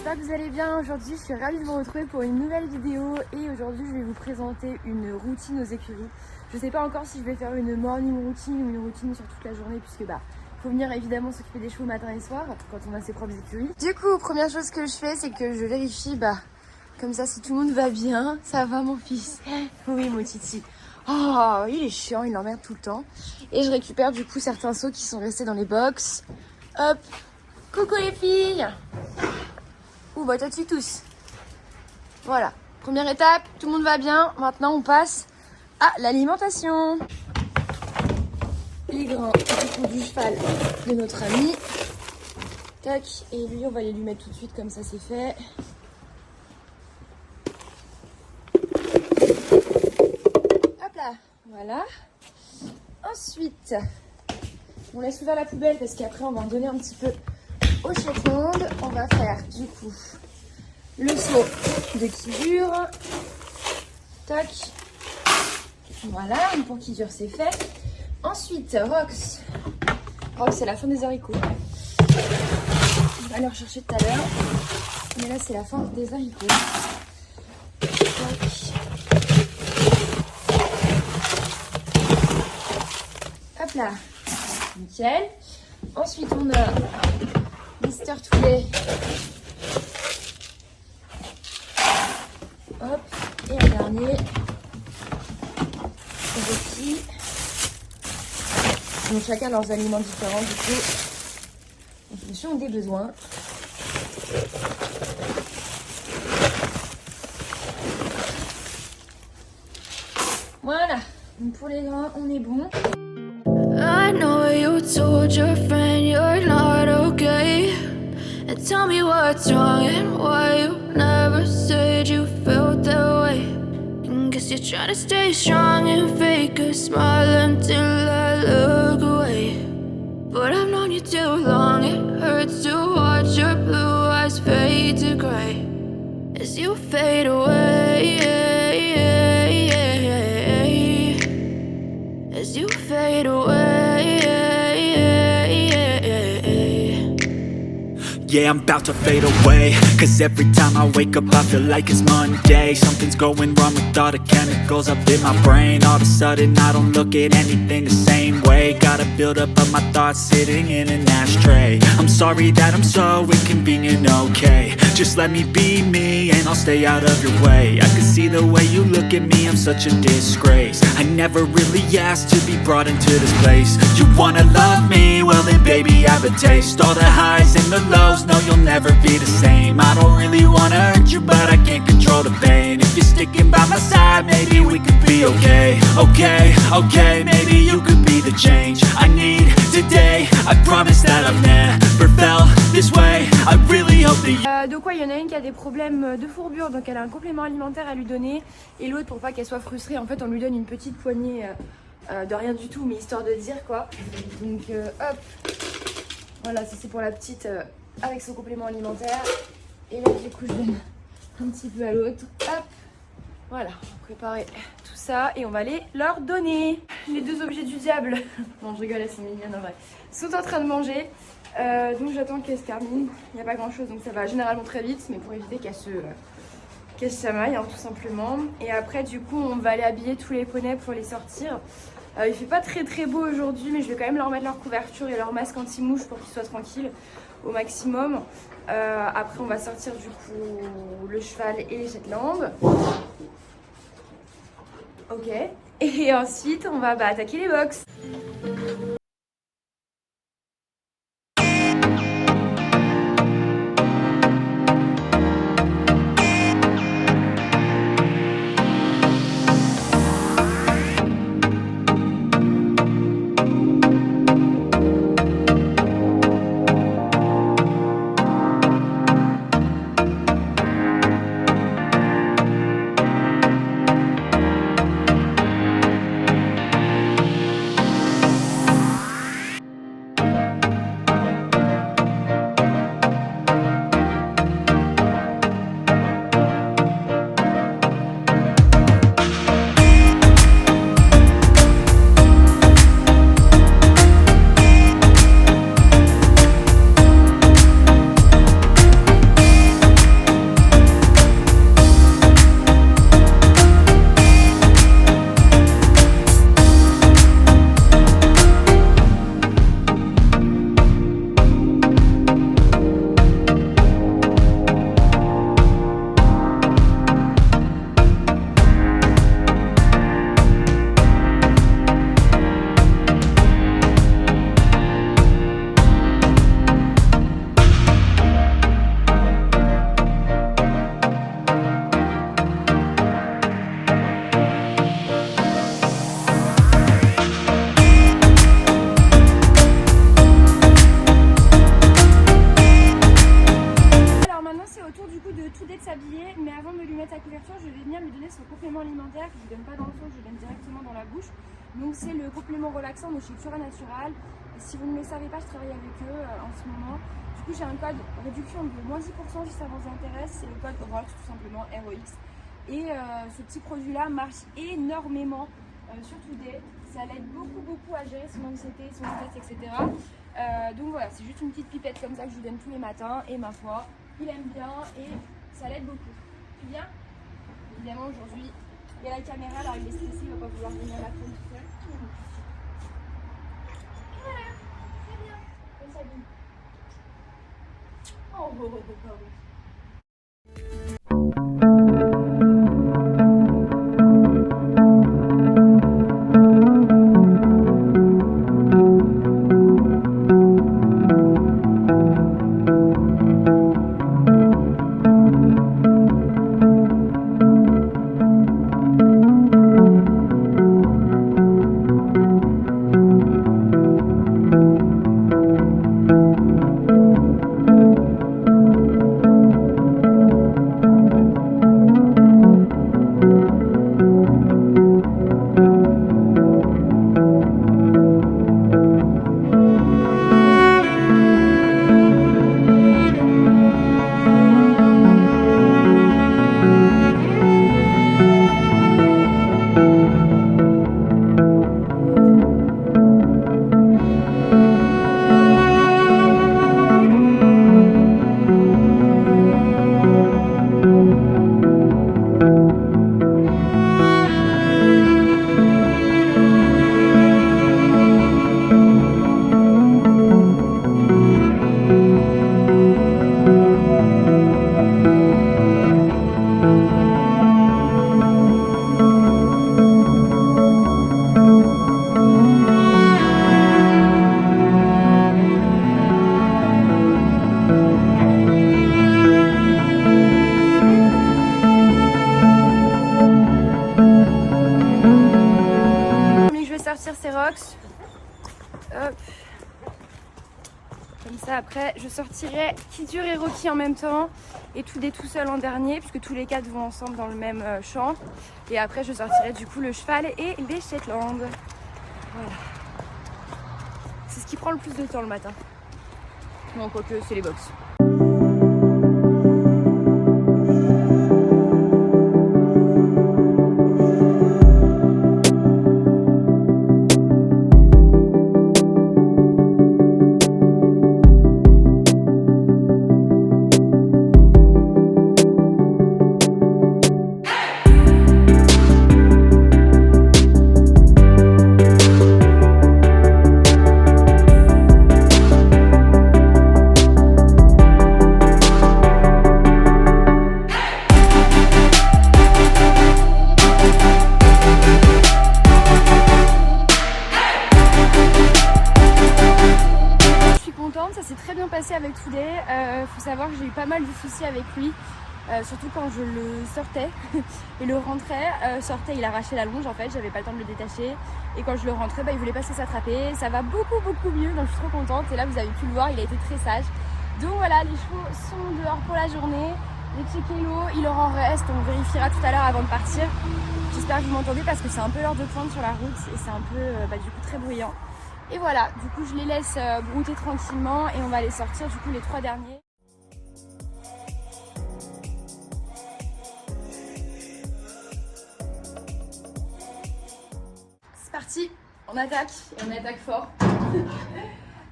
j'espère que vous allez bien. Aujourd'hui je suis ravie de vous retrouver pour une nouvelle vidéo et aujourd'hui je vais vous présenter une routine aux écuries. Je sais pas encore si je vais faire une morning routine ou une routine sur toute la journée puisque faut venir évidemment s'occuper des chevaux matin et soir quand on a ses propres écuries. Du coup, première chose que je fais, c'est que je vérifie comme ça si tout le monde va bien. Ça va mon fils? Oui mon titi. Oh, il est chiant, il l'emmerde tout le temps. Et je récupère du coup certains seaux qui sont restés dans les box. Hop. Coucou les filles. Ouh bah t'as-tu tous. Voilà. Première étape, tout le monde va bien. Maintenant on passe à l'alimentation. Les grains du cheval de notre ami. Tac. Et lui on va aller lui mettre tout de suite comme ça c'est fait. Hop là. Voilà. Ensuite, on laisse ouvert la poubelle parce qu'après on va en donner un petit peu au Shetland. On va faire du coup le seau de qui dure. Tac. Voilà, pour qui dure c'est fait. Ensuite, Rox. Rox c'est la fin des haricots. On va aller rechercher tout à l'heure. Mais là c'est la fin des haricots. Tac. Hop là. Nickel. Ensuite on a Mister Toulet. Hop, et un dernier. Rôti. Donc chacun leurs aliments différents du coup. En fonction des besoins. Voilà. Donc pour les grains, on est bon. I know you told your friend you're not okay. And tell me what's wrong and why you never said you felt that way. And guess you're trying to stay strong and fake a smile until I look away. But I've known you too long, it hurts to watch your blue eyes fade to gray as you fade away. As you fade away. Yeah, I'm about to fade away. Cause every time I wake up I feel like it's Monday. Something's going wrong with all the chemicals up in my brain. All of a sudden I don't look at anything the same way. Gotta build up of my thoughts sitting in an ashtray. I'm sorry that I'm so inconvenient, okay. Just let me be me and I'll stay out of your way. I can see the way you look at me, I'm such a disgrace. I never really asked to be brought into this place. You wanna love me? Well then baby I have a taste. All the highs and the lows, no you'll never be the same. I don't really wanna hurt you but I can't control the pain. If you're sticking by my side maybe we could be okay. Okay, maybe you could be the change I need today. I promise that I've never felt this way. I really hope that you... De quoi il y en a une qui a des problèmes de fourbure, donc elle a un complément alimentaire à lui donner. Et l'autre, pour pas qu'elle soit frustrée, en fait on lui donne une petite poignée de rien du tout, mais histoire de dire quoi. Donc hop, voilà, ça c'est pour la petite avec son complément alimentaire. Et là du coup je donne un petit peu à l'autre. Hop, voilà, on va préparer tout ça et on va aller leur donner. Les deux objets du diable, non je rigole, elles sont mignonnes en vrai, sont en train de manger. Donc j'attends qu'elle se termine. Il n'y a pas grand chose donc ça va généralement très vite, mais pour éviter qu'elle se chamaille tout simplement. Et après du coup on va aller habiller tous les poneys pour les sortir. Il fait pas très beau aujourd'hui, mais je vais quand même leur mettre leur couverture et leur masque anti-mouche pour qu'ils soient tranquilles au maximum. Après on va sortir du coup le cheval et les Shetland. Ok. Et ensuite on va attaquer les box. autour du coup de tout de s'habiller, mais avant de lui mettre sa couverture, je vais venir lui donner son complément alimentaire que je ne donne pas dans le sang, je le donne directement dans la bouche. Donc c'est le complément relaxant de chez Cura Natural. Et si vous ne le savez pas, je travaille avec eux en ce moment. Du coup j'ai un code réduction de moins 10% si ça vous intéresse, c'est le code ROX tout simplement, ROX. Et ce petit produit là marche énormément sur Today. Ça l'aide beaucoup à gérer son anxiété, son stress, etc. Donc voilà, c'est juste une petite pipette comme ça que je lui donne tous les matins et ma foi, il aime bien et ça l'aide beaucoup. Tu viens? Évidemment aujourd'hui il y a la caméra, alors il est stressé, il va pas vouloir venir la prendre tout seul. Voilà, très bien, on s'habille. Oh. Ces rocks, hop, comme ça après je sortirai Kidur et Rocky en même temps et Today tout seul en dernier puisque tous les quatre vont ensemble dans le même champ et après je sortirai du coup le cheval et les Shetland. Voilà, c'est ce qui prend le plus de temps le matin, bon quoique c'est les box. Ça s'est très bien passé avec Today. Faut savoir que j'ai eu pas mal de soucis avec lui, surtout quand je le sortais et le rentrais. Il arrachait la longe en fait, j'avais pas le temps de le détacher. Et quand je le rentrais, il voulait pas se s'attraper. Ça va beaucoup mieux, donc je suis trop contente. Et là vous avez pu le voir, il a été très sage. Donc voilà, les chevaux sont dehors pour la journée. Les checker l'eau, il leur en reste, on vérifiera tout à l'heure avant de partir. J'espère que vous m'entendez parce que c'est un peu l'heure de pointe sur la route et c'est un peu du coup très bruyant. Et voilà, du coup je les laisse brouter tranquillement et on va les sortir du coup les 3 derniers. C'est parti, on attaque et on attaque fort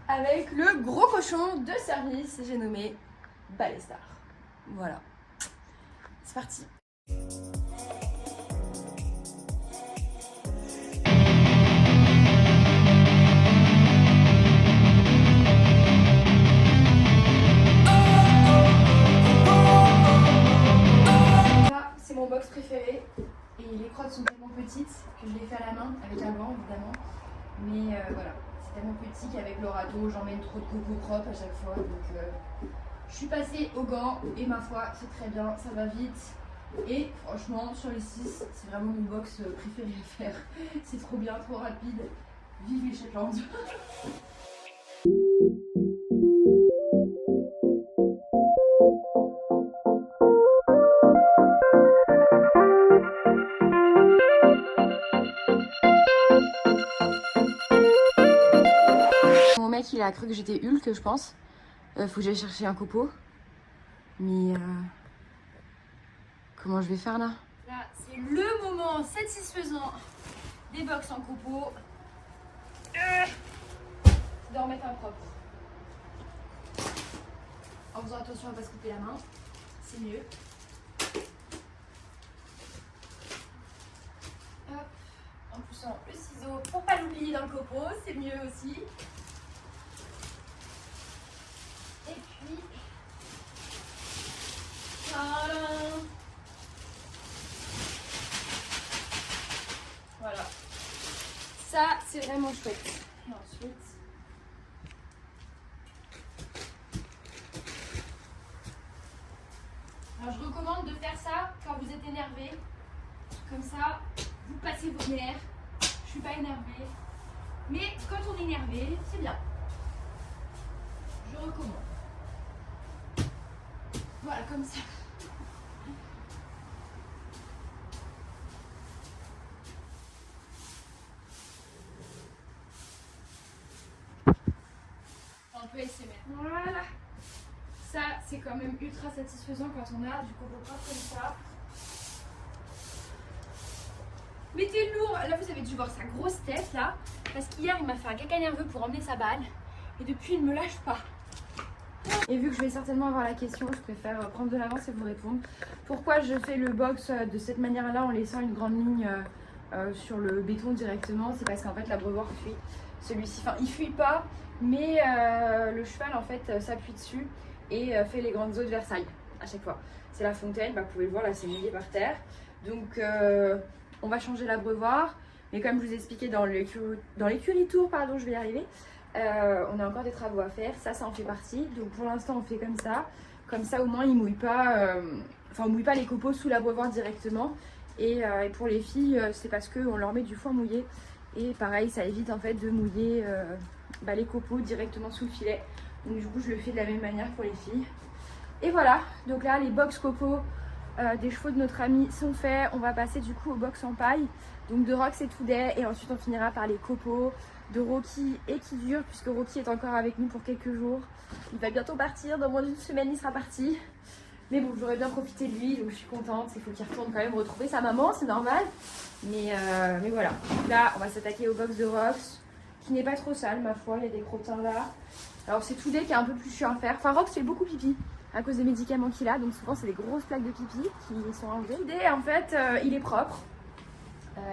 avec le gros cochon de service, j'ai nommé Ballestar. Voilà, c'est parti. Mon box préféré et les crottes sont tellement petites que je les fais à la main avec un gant évidemment, mais voilà, c'est tellement petit qu'avec le râteau j'emmène trop de coco propre à chaque fois, donc je suis passée au gant et ma foi c'est très bien, ça va vite et franchement sur les 6 c'est vraiment mon box préféré à faire, c'est trop bien, trop rapide, vive les Shetland. a cru que j'étais Hulk, je pense. Faut que j'aille chercher un copeau. Mais comment je vais faire là? Là, c'est le moment satisfaisant des box en copeaux. De remettre un propre. En faisant attention à ne pas se couper la main. C'est mieux. Hop. En poussant le ciseau pour pas l'oublier dans le copeau, c'est mieux aussi. Et puis, voilà. Ça, c'est vraiment chouette. Et ensuite, alors je recommande de faire ça quand vous êtes énervé. Comme ça, vous passez vos nerfs. Je suis pas énervée. Mais quand on est énervé, c'est bien. Je recommande. Voilà, comme ça. Un peu SMR. Voilà. Ça, c'est quand même ultra satisfaisant quand on a du copeau propre comme ça. Mettez lourd. Là, vous avez dû voir sa grosse tête là. Parce qu'hier, il m'a fait un caca nerveux pour emmener sa balle. Et depuis, il ne me lâche pas. Et vu que je vais certainement avoir la question, je préfère prendre de l'avance et vous répondre. Pourquoi je fais le box de cette manière-là en laissant une grande ligne sur le béton directement? C'est parce qu'en fait l'abreuvoir fuit. Celui-ci, enfin il fuit pas, mais le cheval en fait s'appuie dessus et fait les grandes eaux de Versailles à chaque fois. C'est la fontaine, bah, vous pouvez le voir là, c'est mouillé par terre. Donc on va changer l'abreuvoir. Mais comme je vous ai expliqué dans l'écurie tour, pardon, je vais y arriver. On a encore des travaux à faire, ça en fait partie. Donc pour l'instant on fait comme ça. Comme ça au moins il mouille pas, on mouille pas les copeaux sous l'abreuvoir directement. Et pour les filles c'est parce qu'on leur met du foin mouillé. Et pareil ça évite en fait de mouiller les copeaux directement sous le filet. Donc du coup je le fais de la même manière pour les filles. Et voilà, donc là les box copeaux des chevaux de notre ami sont faits. On va passer du coup au box en paille. Donc de Rox et Toudet, et ensuite on finira par les copeaux de Rocky et Kidure, puisque Rocky est encore avec nous pour quelques jours. Il va bientôt partir, dans moins d'une semaine il sera parti. Mais bon, j'aurais bien profité de lui, donc je suis contente. Il faut qu'il retourne quand même retrouver sa maman, c'est normal. Mais voilà, là on va s'attaquer au box de Rox, qui n'est pas trop sale ma foi, il y a des crottins là. Alors c'est Toudet qui est un peu plus chiant à faire. Enfin Rox fait beaucoup pipi à cause des médicaments qu'il a, donc souvent c'est des grosses plaques de pipi qui sont enlevées. Toudet en fait il est propre.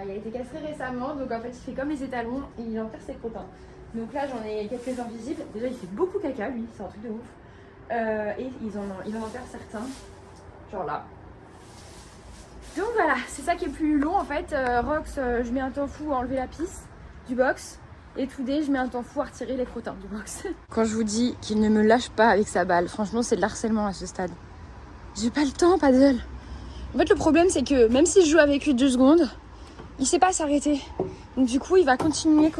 Il a été castré récemment, donc en fait il fait comme les étalons et il enterre ses crottins. Donc là j'en ai quelques-uns visibles. Déjà il fait beaucoup caca lui, c'est un truc de ouf. Et il en enterre certains, genre là. Donc voilà, c'est ça qui est plus long en fait. Rox, je mets un temps fou à enlever la pisse du box. Et Toudet, je mets un temps fou à retirer les crottins du box. Quand je vous dis qu'il ne me lâche pas avec sa balle, franchement c'est de l'harcèlement à ce stade. J'ai pas le temps, Paddle. En fait le problème c'est que même si je joue avec lui 2 secondes, il sait pas s'arrêter. Donc du coup il va continuer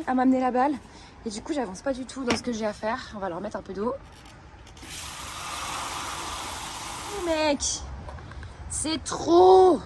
à m'amener la balle. Et du coup j'avance pas du tout dans ce que j'ai à faire. On va leur mettre un peu d'eau. Oh mec, c'est trop.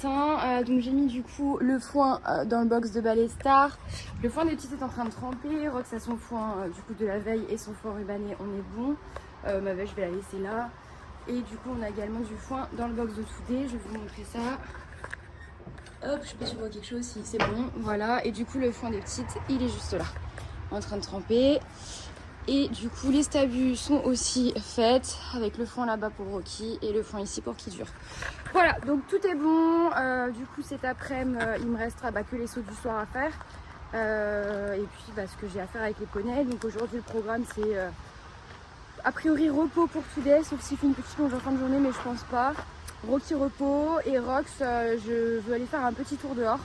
Donc j'ai mis du coup le foin dans le box de Ballet Star. Le foin des petites est en train de tremper. Rox a son foin du coup de la veille et son foin rubané, on est bon. Ma veille je vais la laisser là. Et du coup on a également du foin dans le box de Today. Je vais vous montrer ça. Hop, je sais pas si on voit quelque chose, si c'est bon, voilà. Et du coup le foin des petites il est juste là, en train de tremper. Et du coup les stabus sont aussi faites avec le foin là-bas pour Rocky et le foin ici pour Kidure. Voilà, donc tout est bon. Du coup cet après-midi il me restera que les sauts du soir à faire. Et puis ce que j'ai à faire avec les poneys. Donc aujourd'hui le programme c'est a priori repos pour Today, sauf s'il fait une petite longe en fin de journée, mais je pense pas. Rocky repos et Rox, je veux aller faire un petit tour dehors.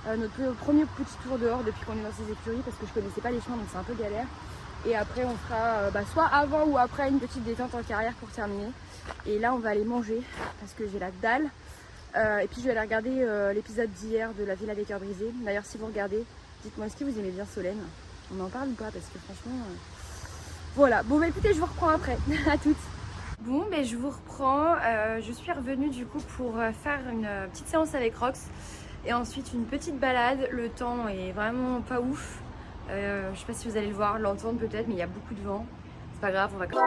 Notre premier petit tour dehors depuis qu'on est dans ces écuries parce que je connaissais pas les chemins donc c'est un peu galère. Et après on fera soit avant ou après une petite détente en carrière pour terminer. Et là on va aller manger parce que j'ai la dalle. Et puis je vais aller regarder l'épisode d'hier de La Villa des Cœurs Brisés. D'ailleurs si vous regardez, dites-moi est-ce que vous aimez bien Solène? On en parle ou pas? Parce que franchement... Voilà, bon écoutez je vous reprends après. À toutes. Bon je vous reprends. Je suis revenue du coup pour faire une petite séance avec Rox. Et ensuite une petite balade. Le temps est vraiment pas ouf. Je sais pas si vous allez le voir, l'entendre peut-être, mais il y a beaucoup de vent. C'est pas grave, on va... Petite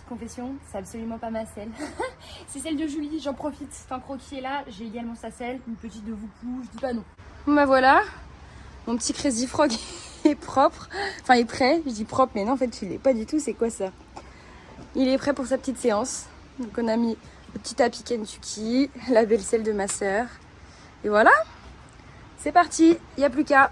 confession, c'est absolument pas ma selle. C'est celle de Julie, j'en profite. Tant que Rocky est là, j'ai également sa selle, une petite de Voupou, je dis pas non. Bon voilà. Mon petit Crazy Frog est propre, enfin il est prêt, je dis propre mais non en fait il l'est pas du tout, c'est quoi ça? Il est prêt pour sa petite séance, donc on a mis le petit tapis Kentucky, la belle selle de ma sœur, et voilà, c'est parti, il n'y a plus qu'à.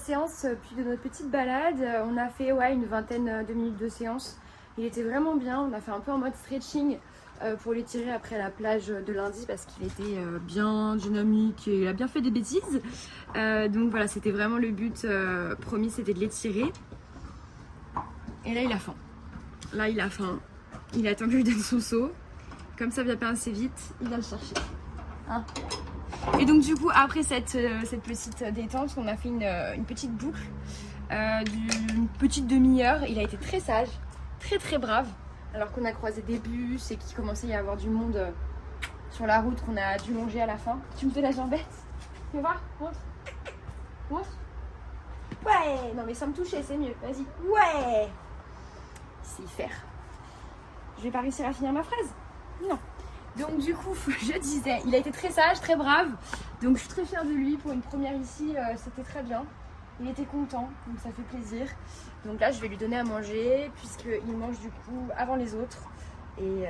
Séance puis de notre petite balade, on a fait une vingtaine de minutes de séance. Il était vraiment bien, on a fait un peu en mode stretching pour l'étirer après la plage de lundi parce qu'il était bien dynamique et il a bien fait des bêtises. Donc voilà, c'était vraiment le but promis, c'était de l'étirer. Et là il a faim. Là il a faim. Il attend que je lui donne son seau. Comme ça vient pas assez vite, il va le chercher. Hein? Et donc du coup après cette petite détente on a fait une petite boucle d'une petite demi-heure. Il a été très sage, très brave alors qu'on a croisé des bus et qu'il commençait à y avoir du monde sur la route qu'on a dû longer à la fin. Tu me fais la jambette? Tu veux voir? Montre. Montre. Ouais. Non mais sans me toucher c'est mieux, vas-y. Ouais. Il sait y faire. Je vais pas réussir à finir ma phrase? Non. Donc du coup, je disais, il a été très sage, très brave. Donc je suis très fière de lui pour une première ici, c'était très bien. Il était content, donc ça fait plaisir. Donc là, je vais lui donner à manger puisqu'il mange du coup avant les autres. Et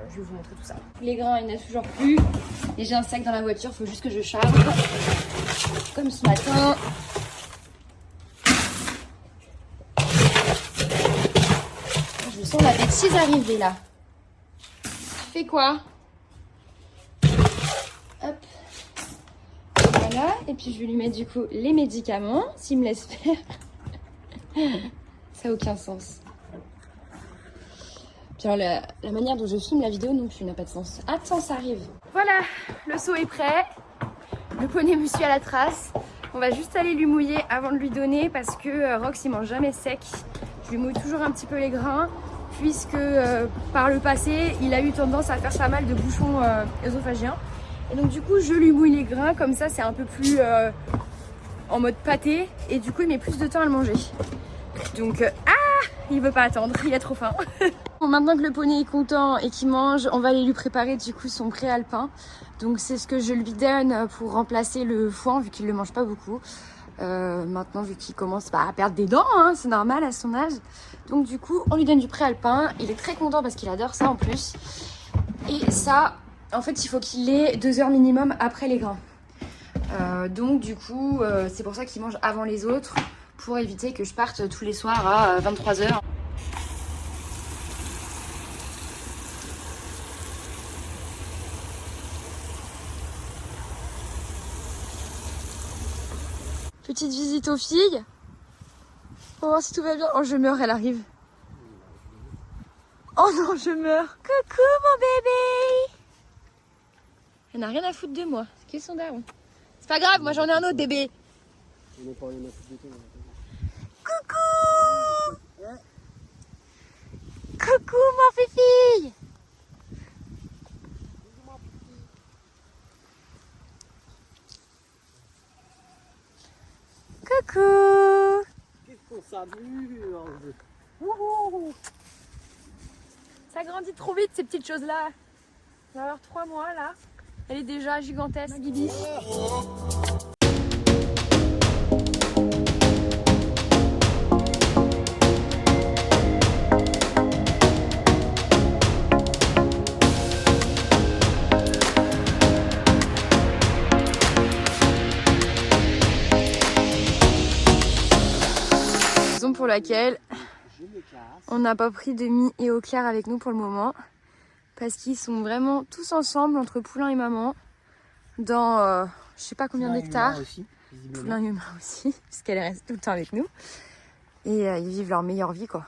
je vais vous montrer tout ça. Les grains, il n'y en a toujours plus. Et j'ai un sac dans la voiture, il faut juste que je charge. Comme ce matin. Je sens la bêtise arriver là. Tu fais quoi? Hop. Voilà, et puis je vais lui mettre du coup les médicaments, s'il me laisse faire. Ça n'a aucun sens. Puis alors, la manière dont je filme la vidéo non plus n'a pas de sens. Attends, ça arrive. Voilà, le seau est prêt. Le poney me suit à la trace. On va juste aller lui mouiller avant de lui donner parce que Rox il mange jamais sec. Je lui mouille toujours un petit peu les grains puisque par le passé il a eu tendance à faire pas mal de bouchons œsophagiens. Et donc du coup je lui mouille les grains, comme ça c'est un peu plus en mode pâté et du coup il met plus de temps à le manger. Donc il veut pas attendre, il a trop faim. Bon, maintenant que le poney est content et qu'il mange, on va aller lui préparer du coup son préalpin. Donc c'est ce que je lui donne pour remplacer le foin vu qu'il ne le mange pas beaucoup. Maintenant vu qu'il commence à perdre des dents, hein, c'est normal à son âge. Donc du coup on lui donne du préalpin, il est très content parce qu'il adore ça en plus. Et ça, en fait il faut qu'il ait 2 heures minimum après les grains. Donc du coup c'est pour ça qu'il mange avant les autres. pour éviter que je parte tous les soirs à 23h. Petite visite aux filles. Pour voir si tout va bien. Oh, je meurs, elle arrive. Oh non, je meurs. Coucou mon bébé. Elle n'a rien à foutre de moi. C'est son daron. C'est pas grave, moi j'en ai un autre bébé. Coucou. Coucou mon fifi. Coucou. Qu'est-ce qu'on s'amuse. Ça grandit trop vite ces petites choses-là. On va avoir 3 mois là. Elle est déjà gigantesque. Gibi. Raison pour laquelle on n'a pas pris Demi et Auclair avec nous pour le moment. Parce qu'ils sont vraiment tous ensemble entre Poulain et maman dans je sais pas combien d'hectares. Poulain humain aussi, puisqu'elle reste tout le temps avec nous. Et ils vivent leur meilleure vie quoi.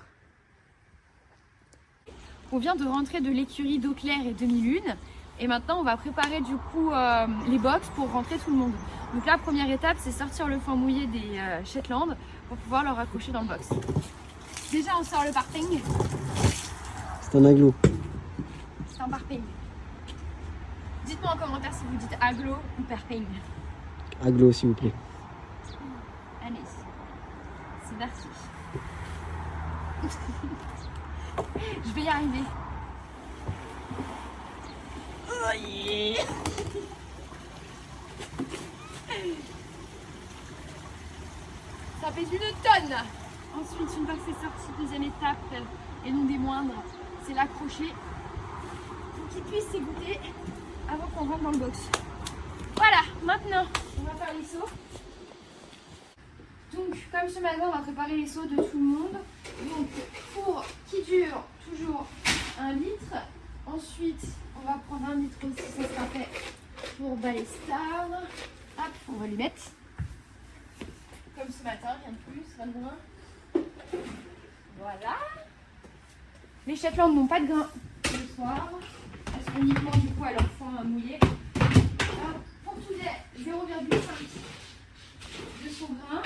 On vient de rentrer de l'écurie d'Auclair et Demi-Lune. Et maintenant on va préparer du coup les box pour rentrer tout le monde. Donc la première étape c'est sortir le foin mouillé des Shetland pour pouvoir leur accrocher dans le box. Déjà on sort le parping. C'est un aglo. C'est un parping. Dites-moi en commentaire si vous dites aglo ou parping. Aglo s'il vous plaît. Allez, c'est parti. Je vais y arriver. Oh yeah. Ça pèse une tonne. Ensuite, une fois que c'est sorti, deuxième étape, et non des moindres, c'est l'accrocher pour qu'il puisse s'égoutter avant qu'on rentre dans le box. Voilà, maintenant, on va faire les sauts. Donc, comme ce matin, on va préparer les sauts de tout le monde. Donc, pour qui dure toujours 1 litre. Ensuite, on va prendre 1 litre aussi, ça sera fait pour Ballestar. Hop, on va lui mettre. Comme ce matin, rien de plus, rien de moins. Voilà. Les Shetland n'ont pas de grain le soir. Elles sont uniquement du coup à leur foin mouillé. Pour tous les 0,5 de son grain.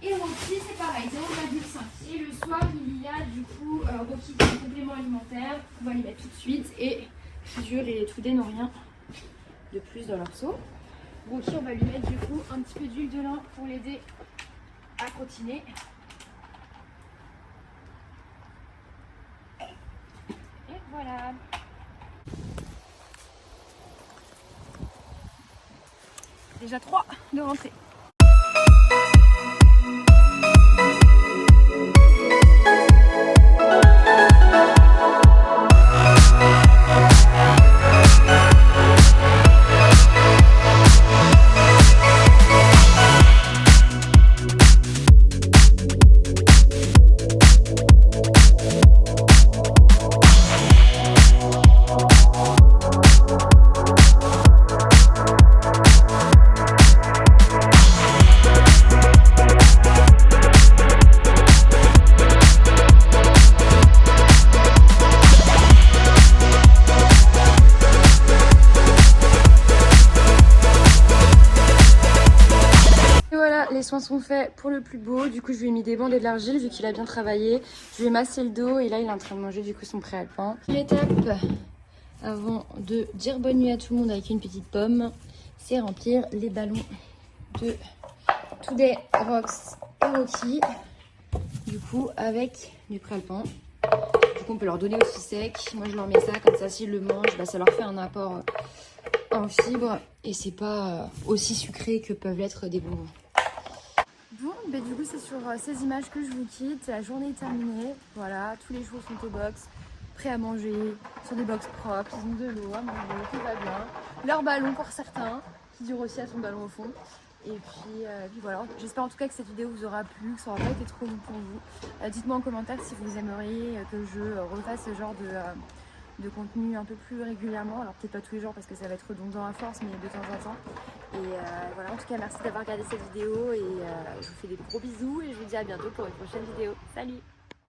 Et Rocky c'est pareil, 0,5. Et le soir il y a du coup Rocky qui est un complément alimentaire. On va les mettre tout de suite. Et Figure et Toudé n'ont rien de plus dans leur seau. Rocky on va lui mettre du coup un petit peu d'huile de lin pour l'aider à trottiner. Et voilà. Déjà 3 de rentrée. Les soins sont faits pour le plus beau, du coup je lui ai mis des bandes et de l'argile vu qu'il a bien travaillé. Je lui ai massé le dos et là il est en train de manger du coup son préalpin. L'étape avant de dire bonne nuit à tout le monde avec une petite pomme, c'est remplir les ballons de Today, Rox et Rocky, du coup avec du préalpin. Du coup on peut leur donner aussi sec, moi je leur mets ça comme ça s'ils le mangent, bah, ça leur fait un apport en fibres et c'est pas aussi sucré que peuvent l'être des bonbons. Bon, bah du coup c'est sur ces images que je vous quitte, la journée est terminée, voilà, tous les jours sont au box, prêts à manger, sur des box propres, ils ont de l'eau à manger, tout va bien. Leur ballon pour certains, qui dure aussi à son ballon au fond, puis voilà, j'espère en tout cas que cette vidéo vous aura plu, que ça n'aura pas été trop long pour vous. Dites-moi en commentaire si vous aimeriez que je refasse ce genre de contenu un peu plus régulièrement. Alors peut-être pas tous les jours parce que ça va être redondant à force, mais de temps en temps. Et voilà, en tout cas merci d'avoir regardé cette vidéo et je vous fais des gros bisous et je vous dis à bientôt pour une prochaine vidéo. Salut!